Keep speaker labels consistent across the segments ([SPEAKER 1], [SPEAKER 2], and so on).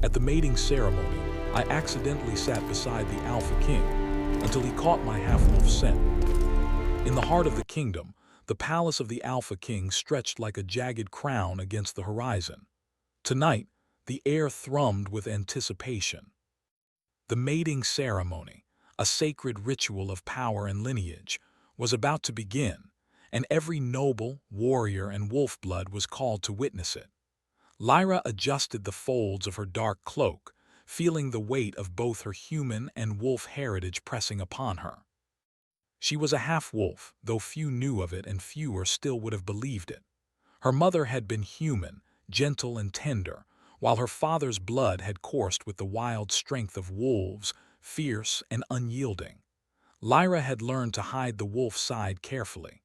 [SPEAKER 1] At the mating ceremony, I accidentally sat beside the Alpha King until he caught my half-wolf scent. In the heart of the kingdom, the palace of the Alpha King stretched like a jagged crown against the horizon. Tonight, the air thrummed with anticipation. The mating ceremony, a sacred ritual of power and lineage, was about to begin, and every noble, warrior, and wolf blood was called to witness it. Lyra adjusted the folds of her dark cloak, feeling the weight of both her human and wolf heritage pressing upon her. She was a half-wolf, though few knew of it and fewer still would have believed it. Her mother had been human, gentle and tender, while her father's blood had coursed with the wild strength of wolves, fierce and unyielding. Lyra had learned to hide the wolf side carefully.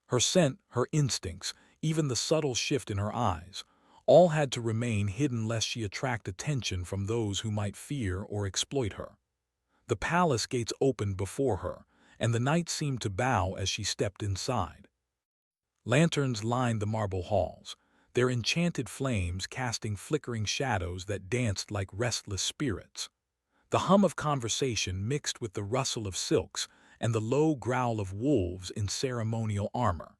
[SPEAKER 1] Her scent, her instincts, even the subtle shift in her eyes, all had to remain hidden lest she attract attention from those who might fear or exploit her. The palace gates opened before her, and the night seemed to bow as she stepped inside. Lanterns lined the marble halls, their enchanted flames casting flickering shadows that danced like restless spirits. The hum of conversation mixed with the rustle of silks and the low growl of wolves in ceremonial armor.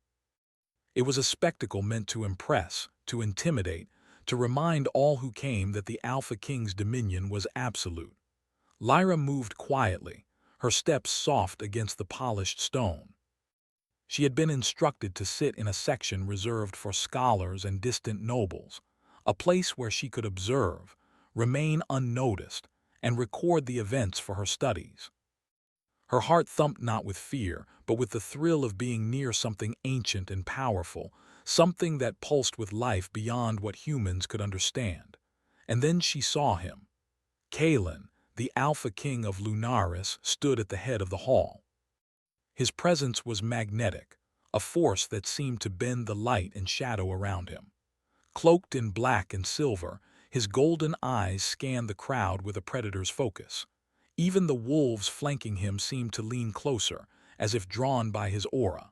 [SPEAKER 1] It was a spectacle meant to impress, to intimidate, to remind all who came that the Alpha King's dominion was absolute. Lyra moved quietly, her steps soft against the polished stone. She had been instructed to sit in a section reserved for scholars and distant nobles, a place where she could observe, remain unnoticed, and record the events for her studies. Her heart thumped not with fear, but with the thrill of being near something ancient and powerful, something that pulsed with life beyond what humans could understand. And then she saw him. Kalen, the Alpha King of Lunaris, stood at the head of the hall. His presence was magnetic, a force that seemed to bend the light and shadow around him. Cloaked in black and silver, his golden eyes scanned the crowd with a predator's focus. Even the wolves flanking him seemed to lean closer, as if drawn by his aura.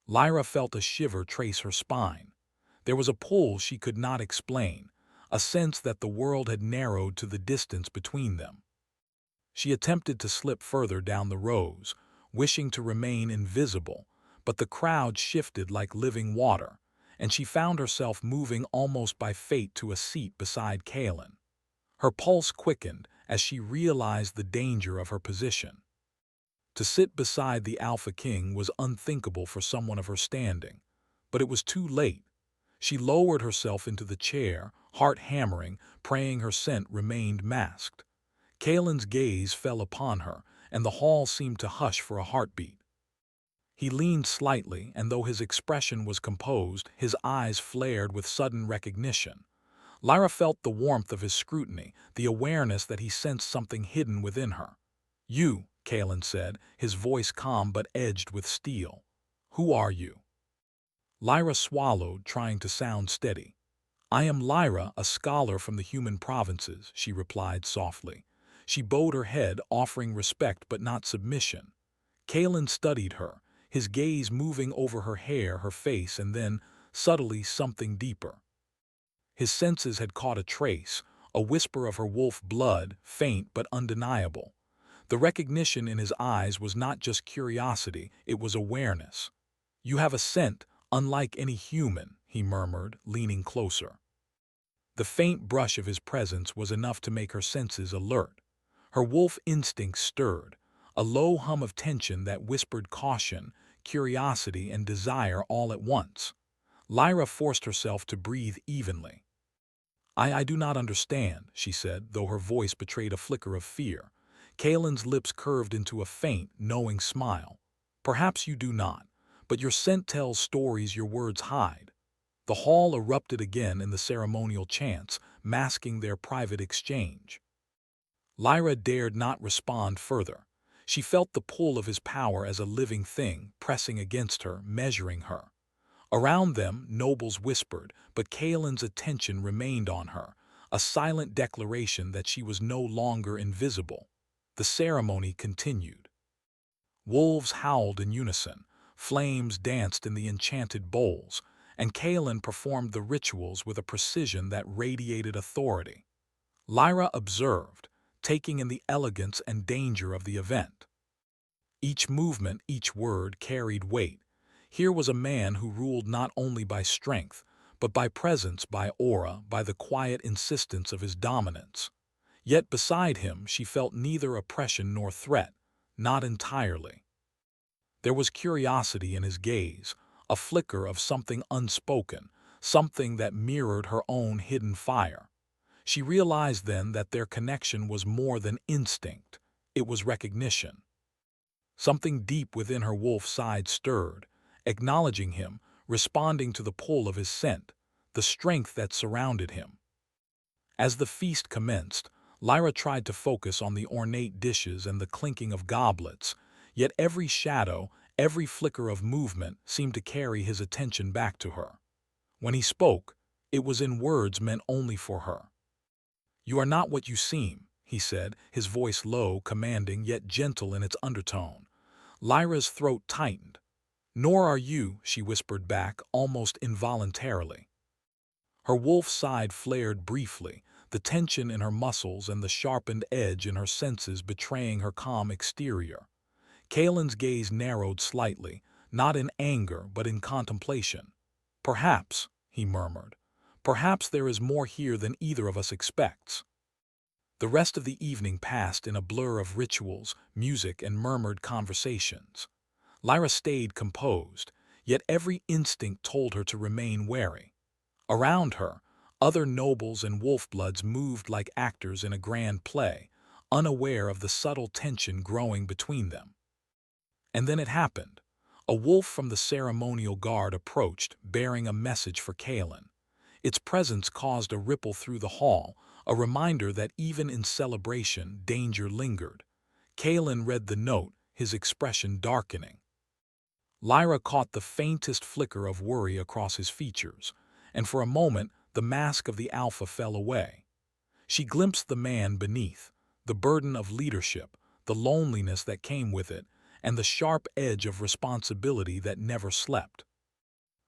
[SPEAKER 1] Lyra felt a shiver trace her spine. There was a pull she could not explain, a sense that the world had narrowed to the distance between them. She attempted to slip further down the rows, wishing to remain invisible, but the crowd shifted like living water, and she found herself moving almost by fate to a seat beside Kalen. Her pulse quickened as she realized the danger of her position. To sit beside the Alpha King was unthinkable for someone of her standing, but it was too late. She lowered herself into the chair, heart hammering, praying her scent remained masked. Kalen's gaze fell upon her, and the hall seemed to hush for a heartbeat. He leaned slightly, and though his expression was composed, his eyes flared with sudden recognition. Lyra felt the warmth of his scrutiny, the awareness that he sensed something hidden within her. "You," Kalen said, his voice calm but edged with steel. "Who are you?" Lyra swallowed, trying to sound steady. "I am Lyra, a scholar from the human provinces," she replied softly. She bowed her head, offering respect but not submission. Kalen studied her, his gaze moving over her hair, her face, and then, subtly, something deeper. His senses had caught a trace, a whisper of her wolf blood, faint but undeniable. The recognition in his eyes was not just curiosity, it was awareness. "You have a scent, unlike any human," he murmured, leaning closer. The faint brush of his presence was enough to make her senses alert. Her wolf instincts stirred, a low hum of tension that whispered caution, curiosity, and desire all at once. Lyra forced herself to breathe evenly. I do not understand," she said, though her voice betrayed a flicker of fear. Kalen's lips curved into a faint, knowing smile. "Perhaps you do not, but your scent tells stories your words hide." The hall erupted again in the ceremonial chants, masking their private exchange. Lyra dared not respond further. She felt the pull of his power as a living thing, pressing against her, measuring her. Around them, nobles whispered, but Kalen's attention remained on her, a silent declaration that she was no longer invisible. The ceremony continued. Wolves howled in unison, flames danced in the enchanted bowls, and Kalen performed the rituals with a precision that radiated authority. Lyra observed, taking in the elegance and danger of the event. Each movement, each word carried weight. Here was a man who ruled not only by strength, but by presence, by aura, by the quiet insistence of his dominance. Yet beside him she felt neither oppression nor threat, not entirely. There was curiosity in his gaze, a flicker of something unspoken, something that mirrored her own hidden fire. She realized then that their connection was more than instinct, it was recognition. Something deep within her wolf side stirred, acknowledging him, responding to the pull of his scent, the strength that surrounded him. As the feast commenced, Lyra tried to focus on the ornate dishes and the clinking of goblets, yet every shadow, every flicker of movement seemed to carry his attention back to her. When he spoke, it was in words meant only for her. "You are not what you seem," he said, his voice low, commanding, yet gentle in its undertone. Lyra's throat tightened. "Nor are you," she whispered back, almost involuntarily. Her wolf side flared briefly, the tension in her muscles and the sharpened edge in her senses betraying her calm exterior. Kaelin's gaze narrowed slightly, not in anger but in contemplation. "Perhaps," he murmured, "perhaps there is more here than either of us expects." The rest of the evening passed in a blur of rituals, music, and murmured conversations. Lyra stayed composed, yet every instinct told her to remain wary. Around her, other nobles and wolf-bloods moved like actors in a grand play, unaware of the subtle tension growing between them. And then it happened. A wolf from the ceremonial guard approached, bearing a message for Kaelin. Its presence caused a ripple through the hall, a reminder that even in celebration, danger lingered. Kaelin read the note, his expression darkening. Lyra caught the faintest flicker of worry across his features, and for a moment the mask of the alpha fell away. She glimpsed the man beneath, the burden of leadership, the loneliness that came with it, and the sharp edge of responsibility that never slept.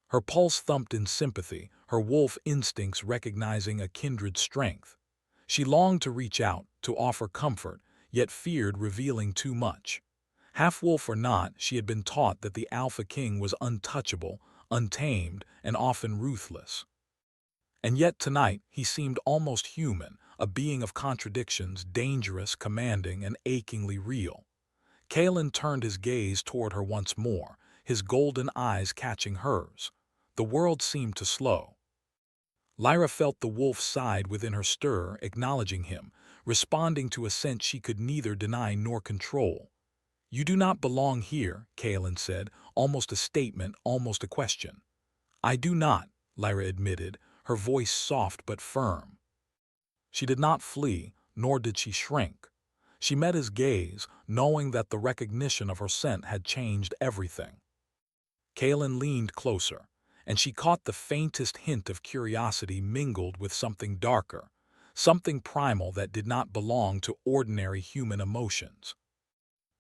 [SPEAKER 1] Her pulse thumped in sympathy, her wolf instincts recognizing a kindred strength. She longed to reach out, to offer comfort, yet feared revealing too much. Half-wolf or not, she had been taught that the Alpha King was untouchable, untamed, and often ruthless. And yet tonight he seemed almost human, a being of contradictions, dangerous, commanding, and achingly real. Kaelin turned his gaze toward her once more, his golden eyes catching hers. The world seemed to slow. Lyra felt the wolf's side within her stir, acknowledging him, responding to a sense she could neither deny nor control. "You do not belong here," Kaelin said, almost a statement, almost a question. "I do not," Lyra admitted, her voice soft but firm. She did not flee, nor did she shrink. She met his gaze, knowing that the recognition of her scent had changed everything. Kaelin leaned closer, and she caught the faintest hint of curiosity mingled with something darker, something primal that did not belong to ordinary human emotions.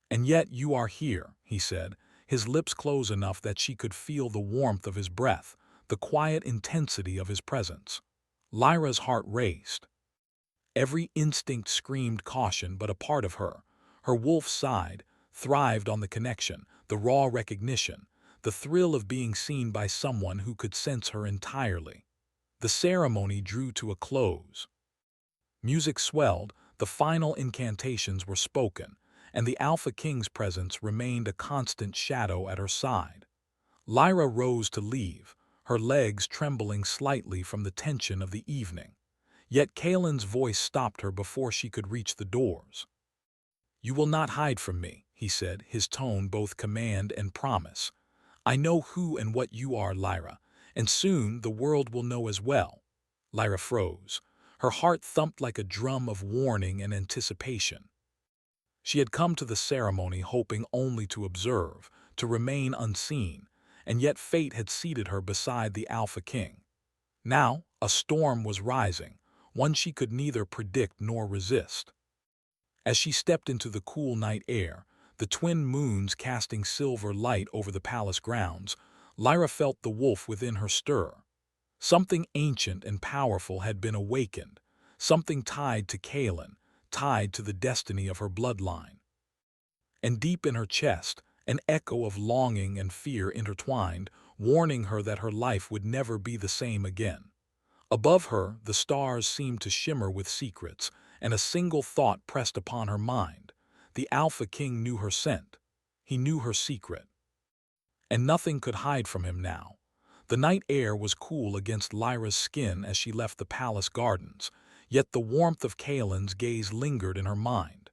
[SPEAKER 1] "And yet you are here," he said, his lips close enough that she could feel the warmth of his breath, the quiet intensity of his presence. Lyra's heart raced. Every instinct screamed caution, but a part of her, her wolf's side, thrived on the connection, the raw recognition, the thrill of being seen by someone who could sense her entirely. The ceremony drew to a close. Music swelled, the final incantations were spoken, and the Alpha King's presence remained a constant shadow at her side. Lyra rose to leave, her legs trembling slightly from the tension of the evening. Yet Kaelin's voice stopped her before she could reach the doors. "You will not hide from me," he said, his tone both command and promise. "I know who and what you are, Lyra, and soon the world will know as well." Lyra froze. Her heart thumped like a drum of warning and anticipation. She had come to the ceremony hoping only to observe, to remain unseen, and yet fate had seated her beside the Alpha King. Now, a storm was rising, one she could neither predict nor resist. As she stepped into the cool night air, the twin moons casting silver light over the palace grounds, Lyra felt the wolf within her stir. Something ancient and powerful had been awakened, something tied to Kaelin, tied to the destiny of her bloodline. And deep in her chest, an echo of longing and fear intertwined, warning her that her life would never be the same again. Above her, the stars seemed to shimmer with secrets, and a single thought pressed upon her mind. The Alpha King knew her scent. He knew her secret. And nothing could hide from him now. The night air was cool against Lyra's skin as she left the palace gardens, yet the warmth of Kaelin's gaze lingered in her mind.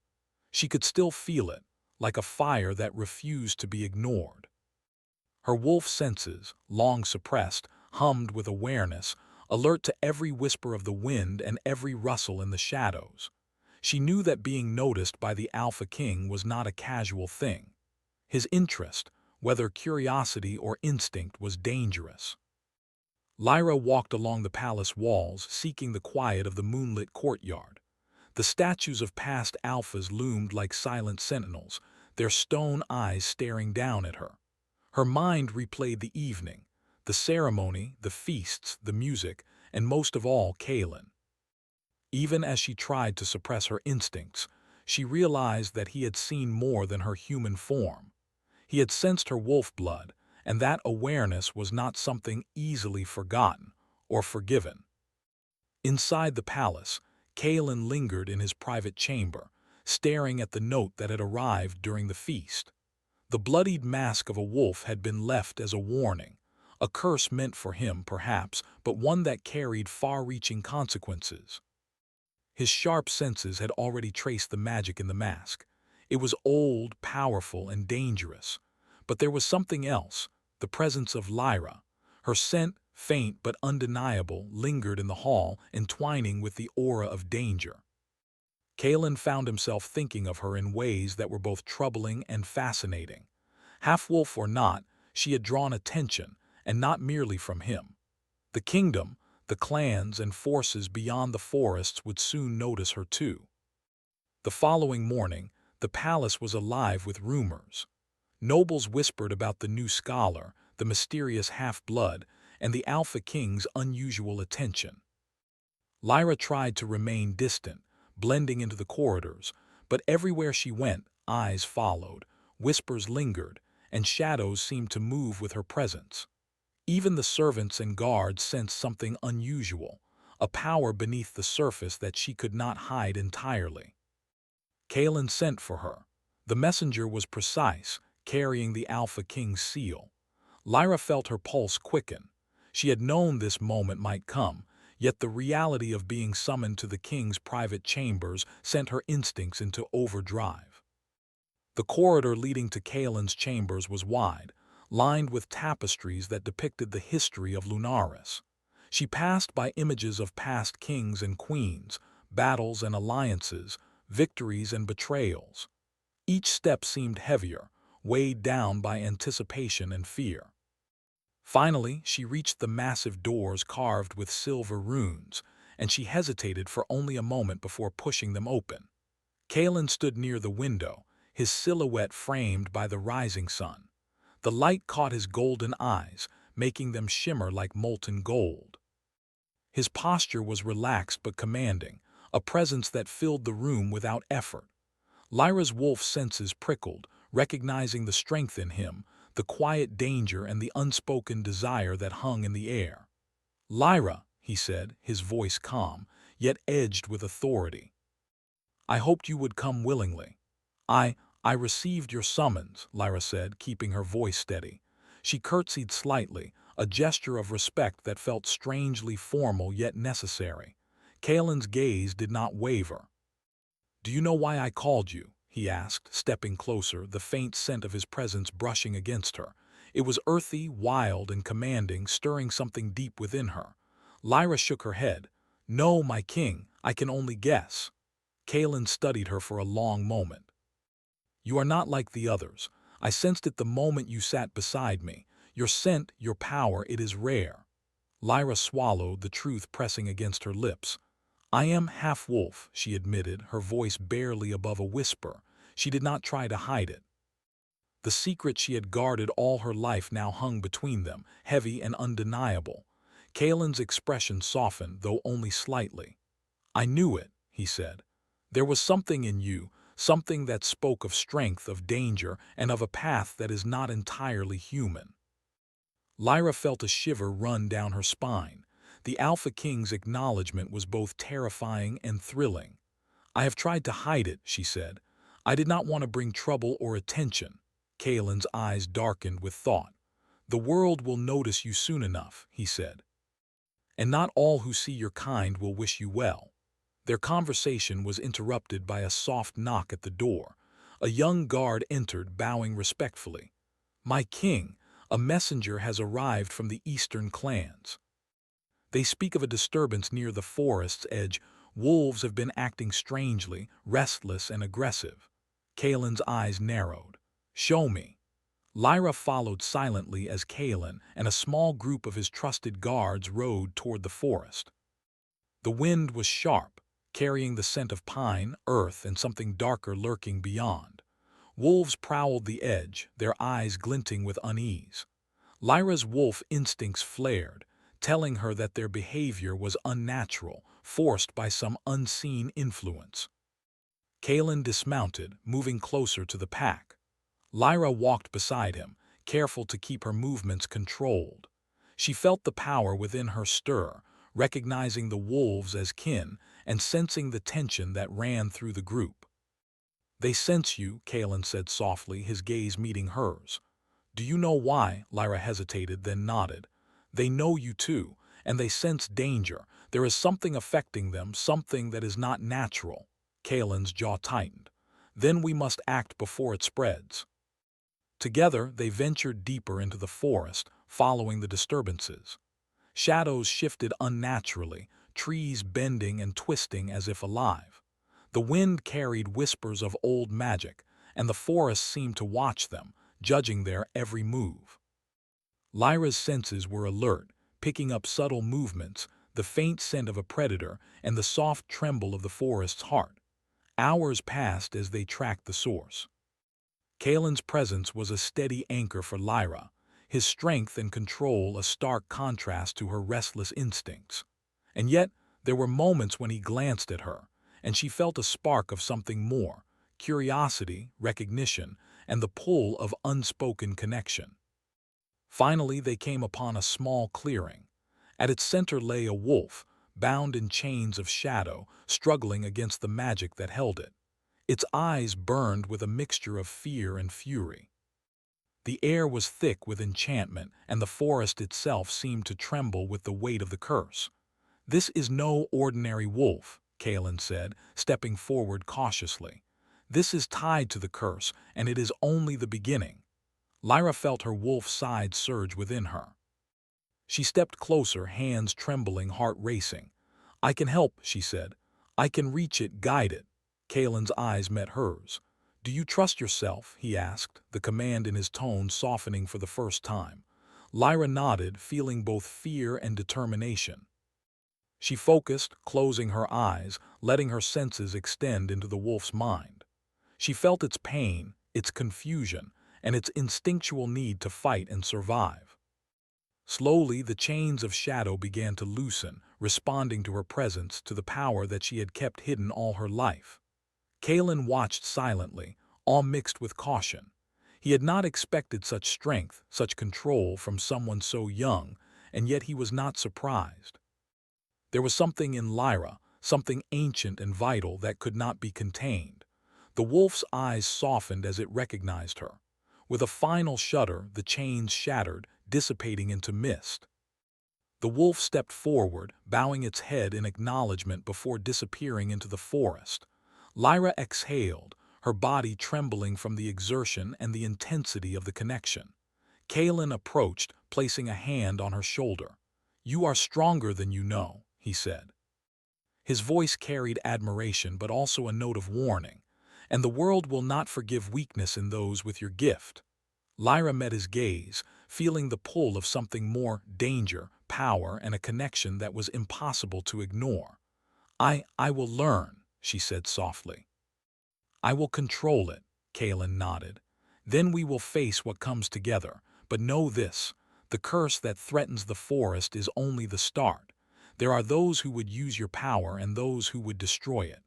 [SPEAKER 1] She could still feel it, like a fire that refused to be ignored. Her wolf senses, long suppressed, hummed with awareness, alert to every whisper of the wind and every rustle in the shadows. She knew that being noticed by the Alpha King was not a casual thing. His interest, whether curiosity or instinct, was dangerous. Lyra walked along the palace walls, seeking the quiet of the moonlit courtyard. The statues of past alphas loomed like silent sentinels, their stone eyes staring down at her. Her mind replayed the evening, the ceremony, the feasts, the music, and most of all, Kaelin. Even as she tried to suppress her instincts, she realized that he had seen more than her human form. He had sensed her wolf blood, and that awareness was not something easily forgotten or forgiven. Inside the palace, Kaelin lingered in his private chamber, staring at the note that had arrived during the feast. The bloodied mask of a wolf had been left as a warning, a curse meant for him, perhaps, but one that carried far-reaching consequences. His sharp senses had already traced the magic in the mask. It was old, powerful, and dangerous. But there was something else, the presence of Lyra. Her scent, faint but undeniable, lingered in the hall, entwining with the aura of danger. Kaelin found himself thinking of her in ways that were both troubling and fascinating. Half-wolf or not, she had drawn attention, and not merely from him. The kingdom, the clans and forces beyond the forests would soon notice her too. The following morning, the palace was alive with rumors. Nobles whispered about the new scholar, the mysterious half-blood, and the Alpha King's unusual attention. Lyra tried to remain distant, blending into the corridors, but everywhere she went, eyes followed, whispers lingered, and shadows seemed to move with her presence. Even the servants and guards sensed something unusual, a power beneath the surface that she could not hide entirely. Kaelin sent for her. The messenger was precise, carrying the Alpha King's seal. Lyra felt her pulse quicken. She had known this moment might come, yet the reality of being summoned to the king's private chambers sent her instincts into overdrive. The corridor leading to Kaelin's chambers was wide, lined with tapestries that depicted the history of Lunaris. She passed by images of past kings and queens, battles and alliances, victories and betrayals. Each step seemed heavier, weighed down by anticipation and fear. Finally, she reached the massive doors carved with silver runes, and she hesitated for only a moment before pushing them open. Kaelin stood near the window, his silhouette framed by the rising sun. The light caught his golden eyes, making them shimmer like molten gold. His posture was relaxed but commanding, a presence that filled the room without effort. Lyra's wolf senses prickled, recognizing the strength in him, the quiet danger and the unspoken desire that hung in the air. "Lyra," he said, his voice calm, yet edged with authority. "I hoped you would come willingly." I received your summons," Lyra said, keeping her voice steady. She curtsied slightly, a gesture of respect that felt strangely formal yet necessary. Kaelin's gaze did not waver. "Do you know why I called you?" he asked, stepping closer, the faint scent of his presence brushing against her. It was earthy, wild, and commanding, stirring something deep within her. Lyra shook her head. "No, my king, I can only guess." Kaelin studied her for a long moment. "You are not like the others. I sensed it the moment you sat beside me. Your scent, your power, it is rare." Lyra swallowed, the truth pressing against her lips. "I am half-wolf," she admitted, her voice barely above a whisper. She did not try to hide it. The secret she had guarded all her life now hung between them, heavy and undeniable. Kaelin's expression softened, though only slightly. "I knew it," he said. "There was something in you, something that spoke of strength, of danger, and of a path that is not entirely human." Lyra felt a shiver run down her spine. The Alpha King's acknowledgement was both terrifying and thrilling. "I have tried to hide it," she said. "I did not want to bring trouble or attention." Kaelin's eyes darkened with thought. "The world will notice you soon enough," he said. "And not all who see your kind will wish you well." Their conversation was interrupted by a soft knock at the door. A young guard entered, bowing respectfully. "My king, a messenger has arrived from the eastern clans. They speak of a disturbance near the forest's edge. Wolves have been acting strangely, restless and aggressive." Kaelin's eyes narrowed. "Show me." Lyra followed silently as Kaelin and a small group of his trusted guards rode toward the forest. The wind was sharp, carrying the scent of pine, earth, and something darker lurking beyond. Wolves prowled the edge, their eyes glinting with unease. Lyra's wolf instincts flared, telling her that their behavior was unnatural, forced by some unseen influence. Kaelin dismounted, moving closer to the pack. Lyra walked beside him, careful to keep her movements controlled. She felt the power within her stir, recognizing the wolves as kin and sensing the tension that ran through the group. "They sense you," Kaelin said softly, his gaze meeting hers. "Do you know why?" Lyra hesitated, then nodded. "They know you too, and they sense danger. There is something affecting them, something that is not natural." Kaelin's jaw tightened. "Then we must act before it spreads." Together, they ventured deeper into the forest, following the disturbances. Shadows shifted unnaturally, trees bending and twisting as if alive. The wind carried whispers of old magic, and the forest seemed to watch them, judging their every move. Lyra's senses were alert, picking up subtle movements, the faint scent of a predator, and the soft tremble of the forest's heart. Hours passed as they tracked the source. Kaelin's presence was a steady anchor for Lyra, his strength and control a stark contrast to her restless instincts. And yet, there were moments when he glanced at her, and she felt a spark of something more: curiosity, recognition, and the pull of unspoken connection. Finally, they came upon a small clearing. At its center lay a wolf, bound in chains of shadow, struggling against the magic that held it. Its eyes burned with a mixture of fear and fury. The air was thick with enchantment, and the forest itself seemed to tremble with the weight of the curse. "This is no ordinary wolf," Kaelin said, stepping forward cautiously. "This is tied to the curse, and it is only the beginning." Lyra felt her wolf side surge within her. She stepped closer, hands trembling, heart racing. "I can help," she said. "I can reach it, guide it." Kaelin's eyes met hers. "Do you trust yourself?" he asked, the command in his tone softening for the first time. Lyra nodded, feeling both fear and determination. She focused, closing her eyes, letting her senses extend into the wolf's mind. She felt its pain, its confusion, and its instinctual need to fight and survive. Slowly, the chains of shadow began to loosen, responding to her presence, to the power that she had kept hidden all her life. Kaelin watched silently, all mixed with caution. He had not expected such strength, such control from someone so young, and yet he was not surprised. There was something in Lyra, something ancient and vital that could not be contained. The wolf's eyes softened as it recognized her. With a final shudder, the chains shattered, dissipating into mist. The wolf stepped forward, bowing its head in acknowledgement before disappearing into the forest. Lyra exhaled, her body trembling from the exertion and the intensity of the connection. Kaelin approached, placing a hand on her shoulder. "You are stronger than you know," he said. His voice carried admiration but also a note of warning. "And the world will not forgive weakness in those with your gift." Lyra met his gaze, feeling the pull of something more: danger, power, and a connection that was impossible to ignore. I will learn," she said softly. "I will control it," Kaelin nodded. "Then we will face what comes together. But know this: the curse that threatens the forest is only the start. There are those who would use your power and those who would destroy it.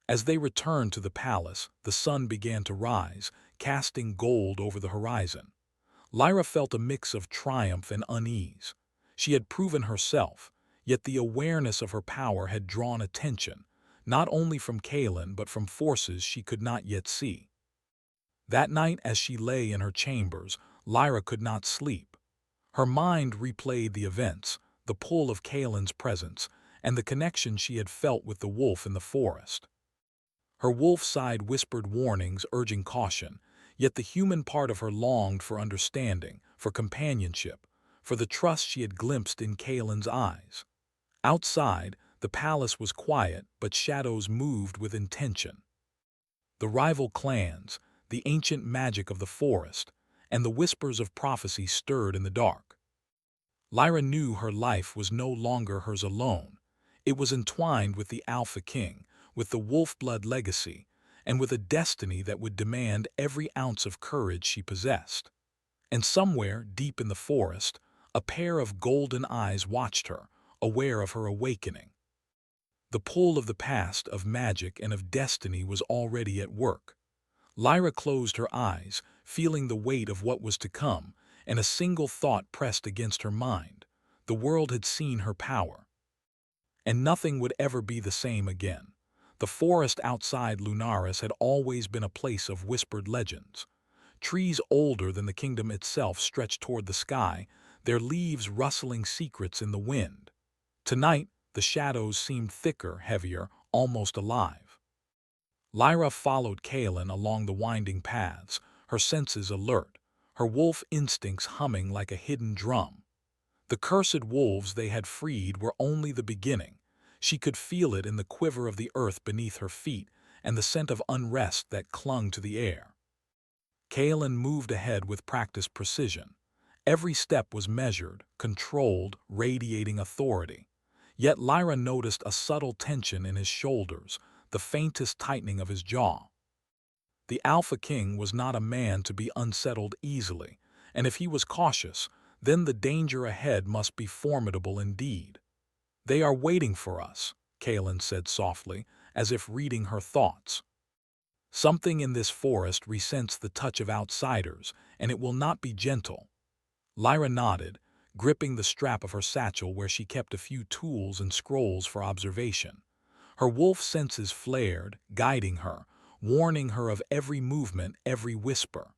[SPEAKER 1] As they returned to the palace, the sun began to rise, casting gold over the horizon. Lyra felt a mix of triumph and unease. She had proven herself, yet the awareness of her power had drawn attention, not only from Kaelin but from forces she could not yet see. That night, as she lay in her chambers, Lyra could not sleep. Her mind replayed the events, the pull of Kaelin's presence, and the connection she had felt with the wolf in the forest. Her wolf side whispered warnings, urging caution, yet the human part of her longed for understanding, for companionship, for the trust she had glimpsed in Kaelin's eyes. Outside, the palace was quiet, but shadows moved with intention. The rival clans, the ancient magic of the forest, and the whispers of prophecy stirred in the dark. Lyra knew her life was no longer hers alone. It was entwined with the Alpha King, with the wolf-blood legacy, and with a destiny that would demand every ounce of courage she possessed. And somewhere, deep in the forest, a pair of golden eyes watched her, aware of her awakening. The pull of the past, of magic, and of destiny was already at work. Lyra closed her eyes, feeling the weight of what was to come, and a single thought pressed against her mind. The world had seen her power, and nothing would ever be the same again. The forest outside Lunaris had always been a place of whispered legends. Trees older than the kingdom itself stretched toward the sky, their leaves rustling secrets in the wind. Tonight, the shadows seemed thicker, heavier, almost alive. Lyra followed Kaelin along the winding paths, her senses alert, her wolf instincts humming like a hidden drum. The cursed wolves they had freed were only the beginning. She could feel it in the quiver of the earth beneath her feet and the scent of unrest that clung to the air. Kaelin moved ahead with practiced precision. Every step was measured, controlled, radiating authority. Yet Lyra noticed a subtle tension in his shoulders, the faintest tightening of his jaw. The Alpha King was not a man to be unsettled easily, and if he was cautious, then the danger ahead must be formidable indeed. "They are waiting for us," Kaelin said softly, as if reading her thoughts. "Something in this forest resents the touch of outsiders, and it will not be gentle." Lyra nodded, gripping the strap of her satchel where she kept a few tools and scrolls for observation. Her wolf senses flared, guiding her, warning her of every movement, every whisper.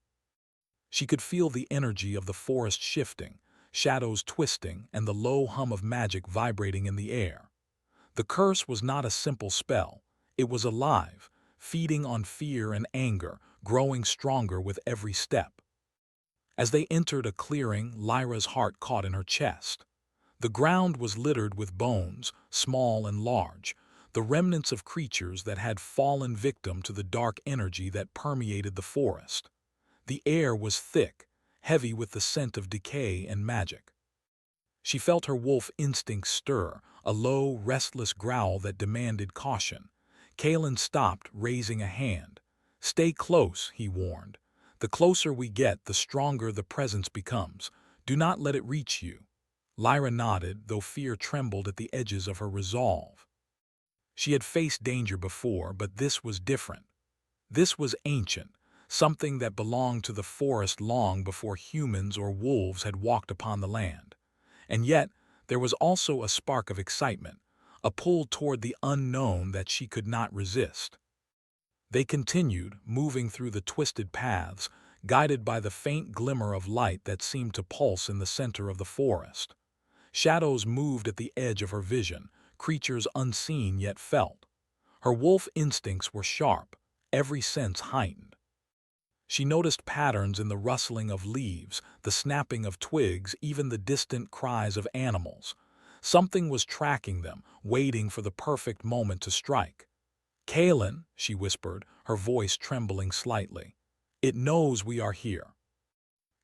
[SPEAKER 1] She could feel the energy of the forest shifting, shadows twisting, and the low hum of magic vibrating in the air. The curse was not a simple spell. It was alive, feeding on fear and anger, growing stronger with every step. As they entered a clearing, Lyra's heart caught in her chest. The ground was littered with bones, small and large, the remnants of creatures that had fallen victim to the dark energy that permeated the forest. The air was thick, heavy with the scent of decay and magic. She felt her wolf instincts stir, a low, restless growl that demanded caution. Kaelin stopped, raising a hand. "Stay close," he warned. "The closer we get, the stronger the presence becomes. Do not let it reach you." Lyra nodded, though fear trembled at the edges of her resolve. She had faced danger before, but this was different. This was ancient, something that belonged to the forest long before humans or wolves had walked upon the land. And yet, there was also a spark of excitement, a pull toward the unknown that she could not resist. They continued, moving through the twisted paths, guided by the faint glimmer of light that seemed to pulse in the center of the forest. Shadows moved at the edge of her vision, creatures unseen yet felt. Her wolf instincts were sharp, every sense heightened. She noticed patterns in the rustling of leaves, the snapping of twigs, even the distant cries of animals. Something was tracking them, waiting for the perfect moment to strike. "Kaelin," she whispered, her voice trembling slightly. "It knows we are here."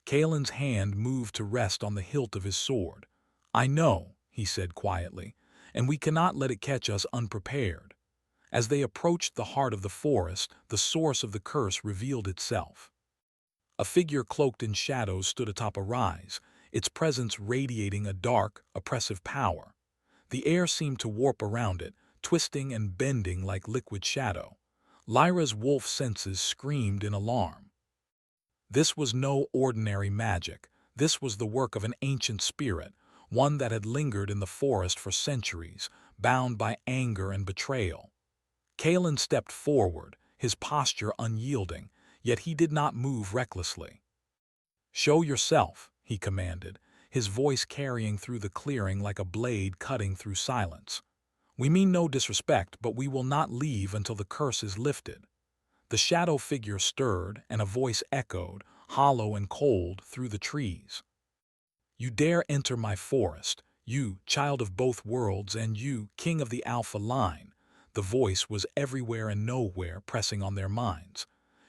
[SPEAKER 1] Kaelin's hand moved to rest on the hilt of his sword. "I know," he said quietly, "and we cannot let it catch us unprepared." As they approached the heart of the forest, the source of the curse revealed itself. A figure cloaked in shadows stood atop a rise, its presence radiating a dark, oppressive power. The air seemed to warp around it, twisting and bending like liquid shadow. Lyra's wolf senses screamed in alarm. This was no ordinary magic. This was the work of an ancient spirit, one that had lingered in the forest for centuries, bound by anger and betrayal. Kalen stepped forward, his posture unyielding, yet he did not move recklessly. "Show yourself," he commanded, his voice carrying through the clearing like a blade cutting through silence. "We mean no disrespect, but we will not leave until the curse is lifted." The shadow figure stirred, and a voice echoed, hollow and cold, through the trees. "You dare enter my forest, you, child of both worlds, and you, king of the Alpha line." The voice was everywhere and nowhere, pressing on their minds.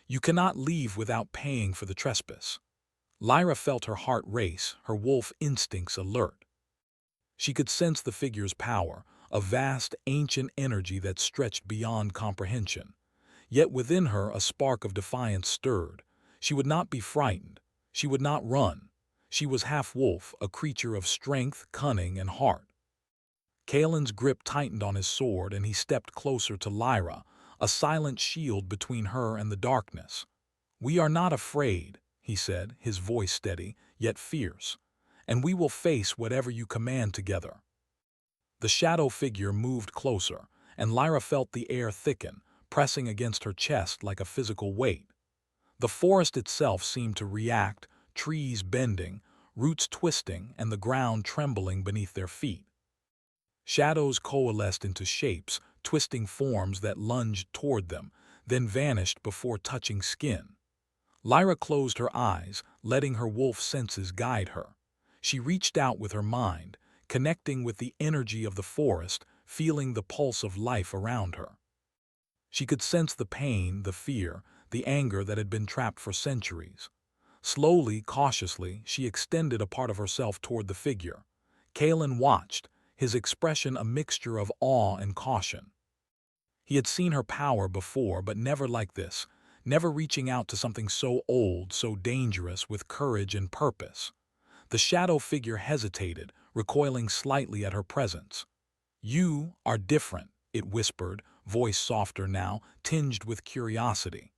[SPEAKER 1] "You cannot leave without paying for the trespass." Lyra felt her heart race, her wolf instincts alert. She could sense the figure's power, a vast, ancient energy that stretched beyond comprehension. Yet within her a spark of defiance stirred. She would not be frightened. She would not run. She was half-wolf, a creature of strength, cunning, and heart. Kalen's grip tightened on his sword, and he stepped closer to Lyra, a silent shield between her and the darkness. "We are not afraid," he said, his voice steady, yet fierce. "And we will face whatever you command together." The shadow figure moved closer, and Lyra felt the air thicken, pressing against her chest like a physical weight. The forest itself seemed to react, trees bending, roots twisting, and the ground trembling beneath their feet. Shadows coalesced into shapes, twisting forms that lunged toward them, then vanished before touching skin. Lyra closed her eyes, letting her wolf senses guide her. She reached out with her mind, connecting with the energy of the forest, feeling the pulse of life around her. She could sense the pain, the fear, the anger that had been trapped for centuries. Slowly, cautiously, she extended a part of herself toward the figure. Kalen watched, his expression a mixture of awe and caution. He had seen her power before, but never like this, never reaching out to something so old, so dangerous, with courage and purpose. The shadow figure hesitated, recoiling slightly at her presence. "You are different," it whispered, voice softer now, tinged with curiosity.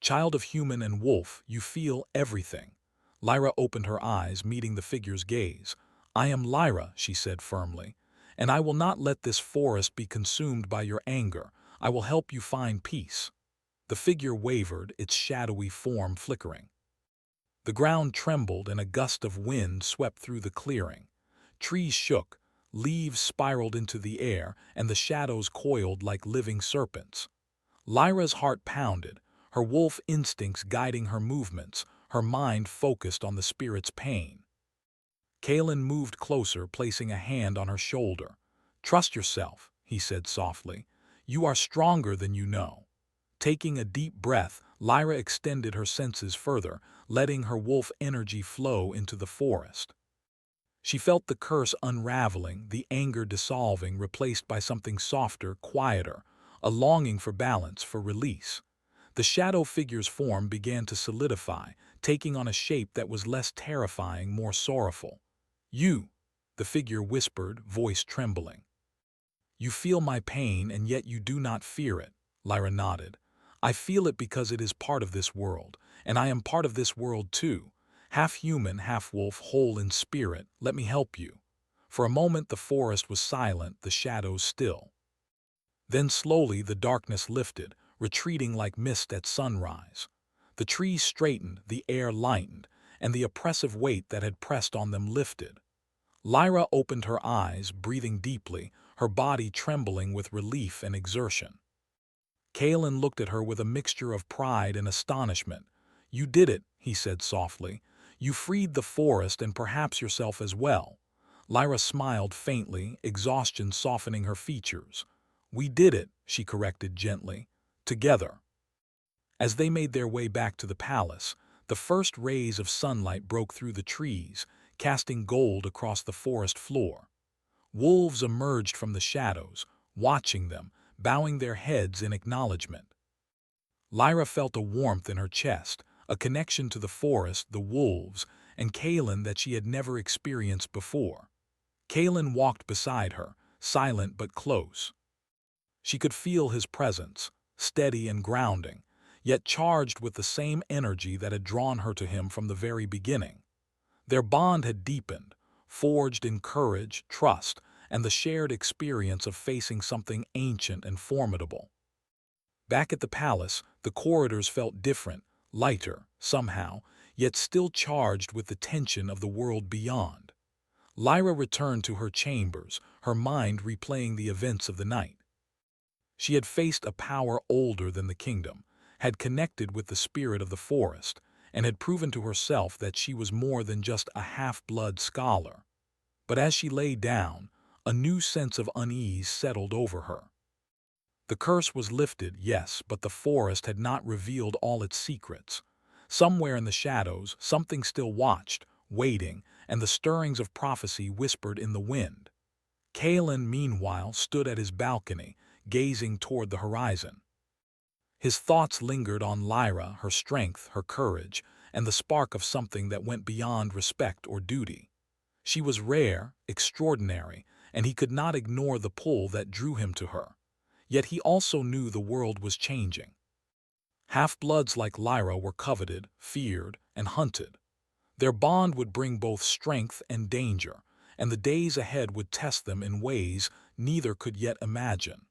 [SPEAKER 1] "Child of human and wolf, you feel everything." Lyra opened her eyes, meeting the figure's gaze. "I am Lyra," she said firmly, "and I will not let this forest be consumed by your anger. I will help you find peace." The figure wavered, its shadowy form flickering. The ground trembled, and a gust of wind swept through the clearing. Trees shook, leaves spiraled into the air, and the shadows coiled like living serpents. Lyra's heart pounded, her wolf instincts guiding her movements, her mind focused on the spirit's pain. Kalen moved closer, placing a hand on her shoulder. "Trust yourself," he said softly. "You are stronger than you know." Taking a deep breath, Lyra extended her senses further, letting her wolf energy flow into the forest. She felt the curse unraveling, the anger dissolving, replaced by something softer, quieter, a longing for balance, for release. The shadow figure's form began to solidify, taking on a shape that was less terrifying, more sorrowful. "You," the figure whispered, voice trembling. "You feel my pain, and yet you do not fear it." Lyra nodded. "I feel it because it is part of this world, and I am part of this world too. Half human, half wolf, whole in spirit. Let me help you." For a moment the forest was silent, the shadows still. Then slowly the darkness lifted, retreating like mist at sunrise. The trees straightened, the air lightened, and the oppressive weight that had pressed on them lifted. Lyra opened her eyes, breathing deeply, her body trembling with relief and exertion. Kalen looked at her with a mixture of pride and astonishment. "You did it," he said softly. "You freed the forest and perhaps yourself as well." Lyra smiled faintly, exhaustion softening her features. "We did it," she corrected gently. "Together." As they made their way back to the palace, the first rays of sunlight broke through the trees, casting gold across the forest floor. Wolves emerged from the shadows, watching them, bowing their heads in acknowledgement. Lyra felt a warmth in her chest, a connection to the forest, the wolves, and Kalen that she had never experienced before. Kaelin walked beside her, silent but close. She could feel his presence, steady and grounding, yet charged with the same energy that had drawn her to him from the very beginning. Their bond had deepened, forged in courage, trust, and the shared experience of facing something ancient and formidable. Back at the palace, the corridors felt different, lighter, somehow, yet still charged with the tension of the world beyond. Lyra returned to her chambers, her mind replaying the events of the night. She had faced a power older than the kingdom, had connected with the spirit of the forest, and had proven to herself that she was more than just a half-blood scholar. But as she lay down, a new sense of unease settled over her. The curse was lifted, yes, but the forest had not revealed all its secrets. Somewhere in the shadows, something still watched, waiting, and the stirrings of prophecy whispered in the wind. Kaelin, meanwhile, stood at his balcony, gazing toward the horizon. His thoughts lingered on Lyra, her strength, her courage, and the spark of something that went beyond respect or duty. She was rare, extraordinary, and he could not ignore the pull that drew him to her. Yet he also knew the world was changing. Half-bloods like Lyra were coveted, feared, and hunted. Their bond would bring both strength and danger, and the days ahead would test them in ways neither could yet imagine.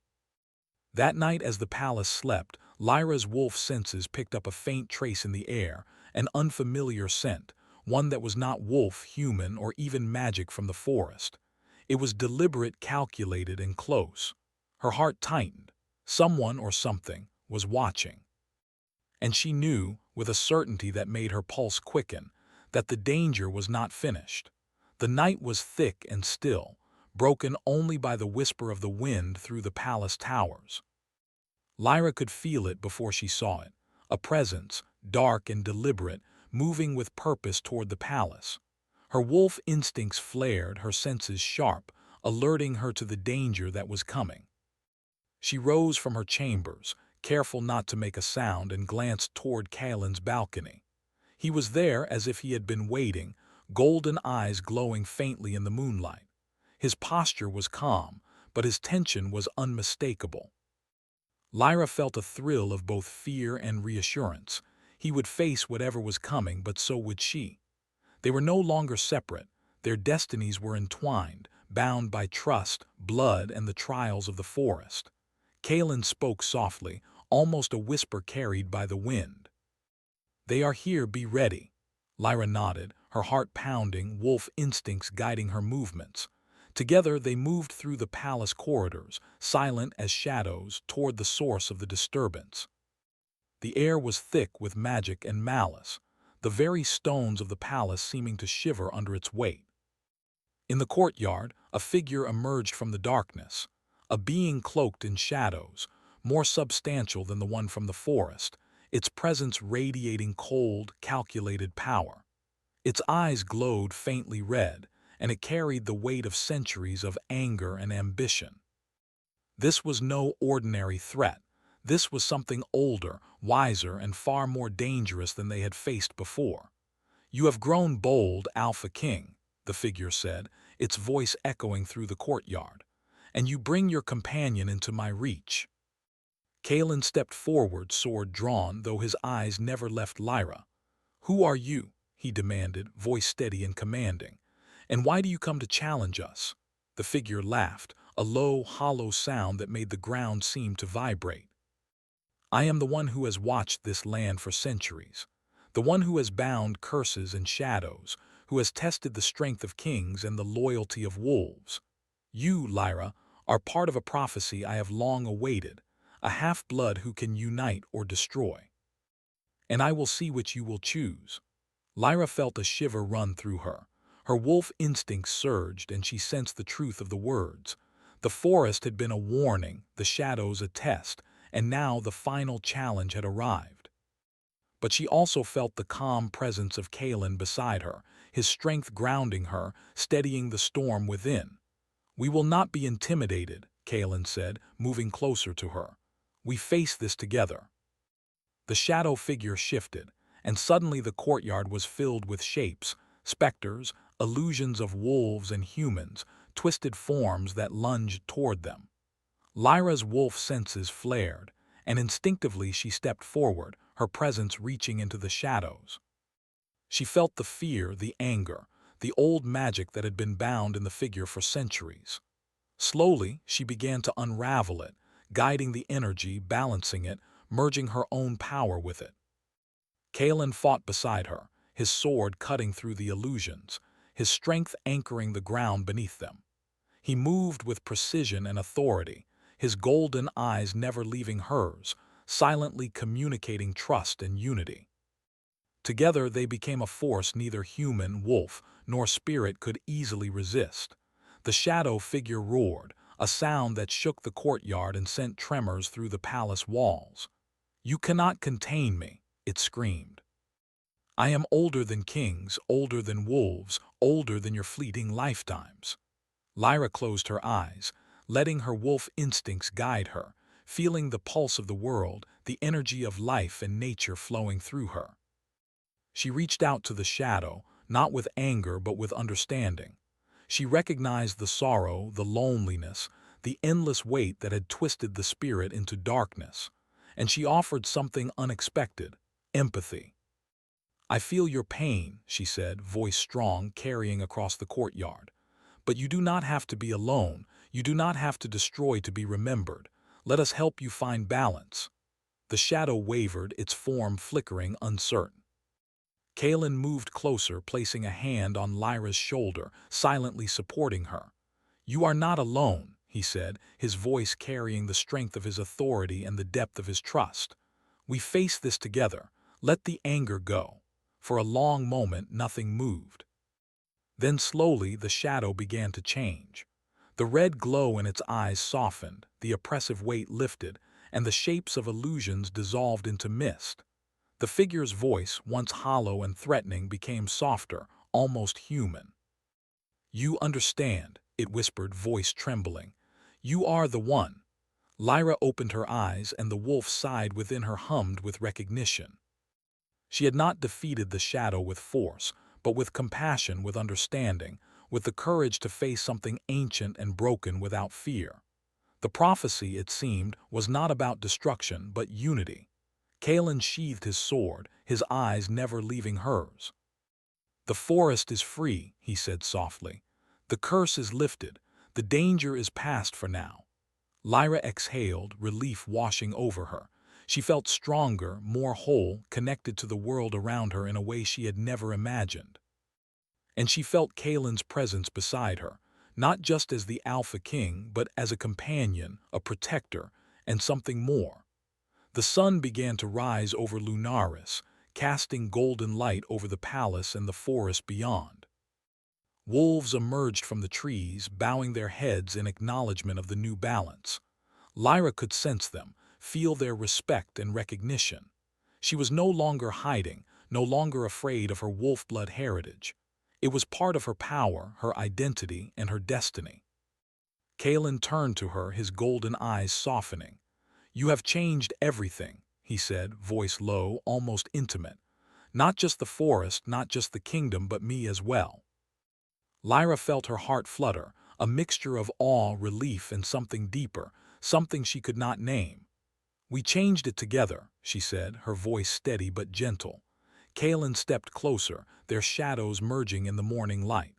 [SPEAKER 1] That night as the palace slept, Lyra's wolf senses picked up a faint trace in the air, an unfamiliar scent, one that was not wolf, human, or even magic from the forest. It was deliberate, calculated, and close. Her heart tightened. Someone or something was watching. And she knew, with a certainty that made her pulse quicken, that the danger was not finished. The night was thick and still, broken only by the whisper of the wind through the palace towers. Lyra could feel it before she saw it, a presence, dark and deliberate, moving with purpose toward the palace. Her wolf instincts flared, her senses sharp, alerting her to the danger that was coming. She rose from her chambers, careful not to make a sound, and glanced toward Kaelin's balcony. He was there as if he had been waiting, golden eyes glowing faintly in the moonlight. His posture was calm, but his tension was unmistakable. Lyra felt a thrill of both fear and reassurance. He would face whatever was coming, but so would she. They were no longer separate. Their destinies were entwined, bound by trust, blood, and the trials of the forest. Kaelin spoke softly, almost a whisper carried by the wind. "They are here, be ready." Lyra nodded, her heart pounding, wolf instincts guiding her movements. Together they moved through the palace corridors, silent as shadows, toward the source of the disturbance. The air was thick with magic and malice, the very stones of the palace seeming to shiver under its weight. In the courtyard, a figure emerged from the darkness, a being cloaked in shadows, more substantial than the one from the forest, its presence radiating cold, calculated power. Its eyes glowed faintly red, and it carried the weight of centuries of anger and ambition. This was no ordinary threat. This was something older, wiser, and far more dangerous than they had faced before. "You have grown bold, Alpha King," the figure said, its voice echoing through the courtyard, "and you bring your companion into my reach." Kaelin stepped forward, sword drawn, though his eyes never left Lyra. "Who are you?" he demanded, voice steady and commanding. "And why do you come to challenge us?" The figure laughed, a low, hollow sound that made the ground seem to vibrate. "I am the one who has watched this land for centuries, the one who has bound curses and shadows, who has tested the strength of kings and the loyalty of wolves. You, Lyra, are part of a prophecy I have long awaited, a half-blood who can unite or destroy. And I will see which you will choose." Lyra felt a shiver run through her. Her wolf instincts surged, and she sensed the truth of the words. The forest had been a warning, the shadows a test, and now the final challenge had arrived. But she also felt the calm presence of Kaelin beside her, his strength grounding her, steadying the storm within. "We will not be intimidated," Kaelin said, moving closer to her. "We face this together." The shadow figure shifted, and suddenly the courtyard was filled with shapes, specters, illusions of wolves and humans, twisted forms that lunged toward them. Lyra's wolf senses flared, and instinctively she stepped forward, her presence reaching into the shadows. She felt the fear, the anger, the old magic that had been bound in the figure for centuries. Slowly, she began to unravel it, guiding the energy, balancing it, merging her own power with it. Kalen fought beside her, his sword cutting through the illusions, his strength anchoring the ground beneath them. He moved with precision and authority, his golden eyes never leaving hers, silently communicating trust and unity. Together they became a force neither human, wolf, nor spirit could easily resist. The shadow figure roared, a sound that shook the courtyard and sent tremors through the palace walls. "You cannot contain me," it screamed. "I am older than kings, older than wolves, older than your fleeting lifetimes." Lyra closed her eyes, letting her wolf instincts guide her, feeling the pulse of the world, the energy of life and nature flowing through her. She reached out to the shadow, not with anger but with understanding. She recognized the sorrow, the loneliness, the endless weight that had twisted the spirit into darkness, and she offered something unexpected: empathy. "I feel your pain," she said, voice strong, carrying across the courtyard. "But you do not have to be alone, you do not have to destroy to be remembered. Let us help you find balance." The shadow wavered, its form flickering, uncertain. Kalen moved closer, placing a hand on Lyra's shoulder, silently supporting her. "You are not alone," he said, his voice carrying the strength of his authority and the depth of his trust. "We face this together. Let the anger go." For a long moment, nothing moved. Then slowly the shadow began to change. The red glow in its eyes softened, the oppressive weight lifted, and the shapes of illusions dissolved into mist. The figure's voice, once hollow and threatening, became softer, almost human. "You understand," it whispered, voice trembling. "You are the one." Lyra opened her eyes, and the wolf sighed within her hummed with recognition. She had not defeated the shadow with force, but with compassion, with understanding, with the courage to face something ancient and broken without fear. The prophecy, it seemed, was not about destruction, but unity. Kalen sheathed his sword, his eyes never leaving hers. "The forest is free," he said softly. "The curse is lifted. The danger is past for now." Lyra exhaled, relief washing over her. She felt stronger, more whole, connected to the world around her in a way she had never imagined. And she felt Kalen's presence beside her, not just as the Alpha King, but as a companion, a protector, and something more. The sun began to rise over Lunaris, casting golden light over the palace and the forest beyond. Wolves emerged from the trees, bowing their heads in acknowledgement of the new balance. Lyra could sense them, feel their respect and recognition. She was no longer hiding, no longer afraid of her wolf blood heritage. It was part of her power, her identity, and her destiny. Kalen turned to her, his golden eyes softening. "You have changed everything," he said, voice low, almost intimate. "Not just the forest, not just the kingdom, but me as well." Lyra felt her heart flutter, a mixture of awe, relief, and something deeper, something she could not name. "We changed it together," she said, her voice steady but gentle. Kalen stepped closer, their shadows merging in the morning light.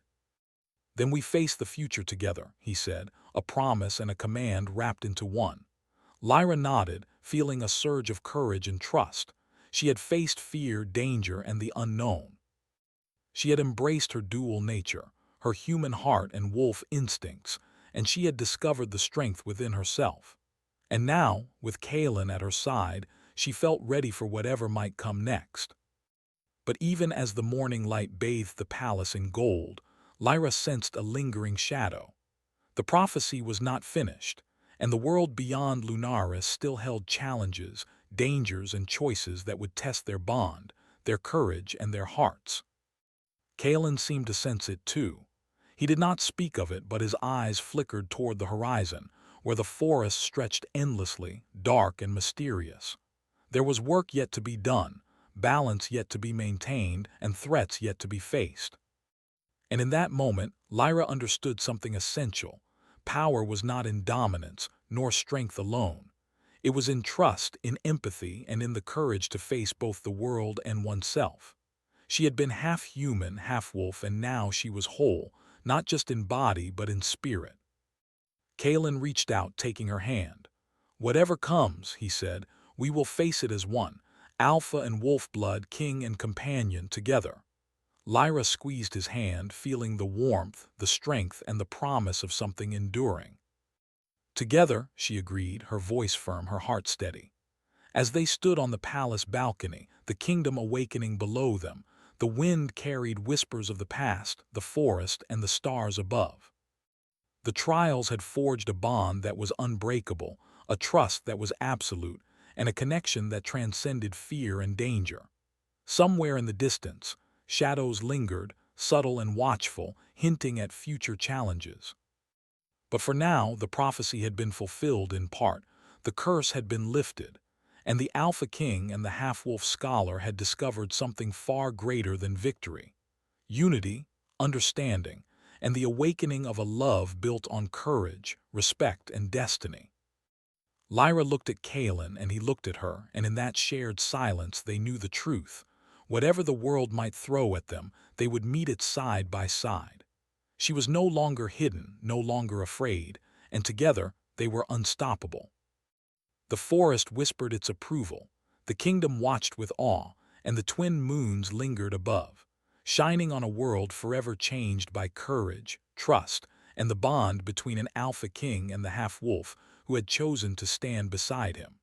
[SPEAKER 1] "Then we face the future together," he said, a promise and a command wrapped into one. Lyra nodded, feeling a surge of courage and trust. She had faced fear, danger, and the unknown. She had embraced her dual nature, her human heart and wolf instincts, and she had discovered the strength within herself. And now, with Kalen at her side, she felt ready for whatever might come next. But even as the morning light bathed the palace in gold, Lyra sensed a lingering shadow. The prophecy was not finished, and the world beyond Lunaris still held challenges, dangers, and choices that would test their bond, their courage, and their hearts. Kalen seemed to sense it too. He did not speak of it, but his eyes flickered toward the horizon, where the forest stretched endlessly, dark and mysterious. There was work yet to be done, balance yet to be maintained, and threats yet to be faced. And in that moment, Lyra understood something essential. Power was not in dominance, nor strength alone. It was in trust, in empathy, and in the courage to face both the world and oneself. She had been half human, half wolf, and now she was whole, not just in body but in spirit. Kalen reached out, taking her hand. "Whatever comes," he said, "we will face it as one, alpha and wolf blood, king and companion together." Lyra squeezed his hand, feeling the warmth, the strength, and the promise of something enduring. "Together," she agreed, her voice firm, her heart steady. As they stood on the palace balcony, the kingdom awakening below them, the wind carried whispers of the past, the forest, and the stars above. The trials had forged a bond that was unbreakable, a trust that was absolute, and a connection that transcended fear and danger. Somewhere in the distance, shadows lingered, subtle and watchful, hinting at future challenges. But for now, the prophecy had been fulfilled in part. The curse had been lifted, and the Alpha King and the half-wolf scholar had discovered something far greater than victory: unity, understanding, and the awakening of a love built on courage, respect, and destiny. Lyra looked at Kalen and he looked at her, and in that shared silence they knew the truth. Whatever the world might throw at them, they would meet it side by side. She was no longer hidden, no longer afraid, and together they were unstoppable. The forest whispered its approval, the kingdom watched with awe, and the twin moons lingered above, shining on a world forever changed by courage, trust, and the bond between an alpha king and the half-wolf who had chosen to stand beside him.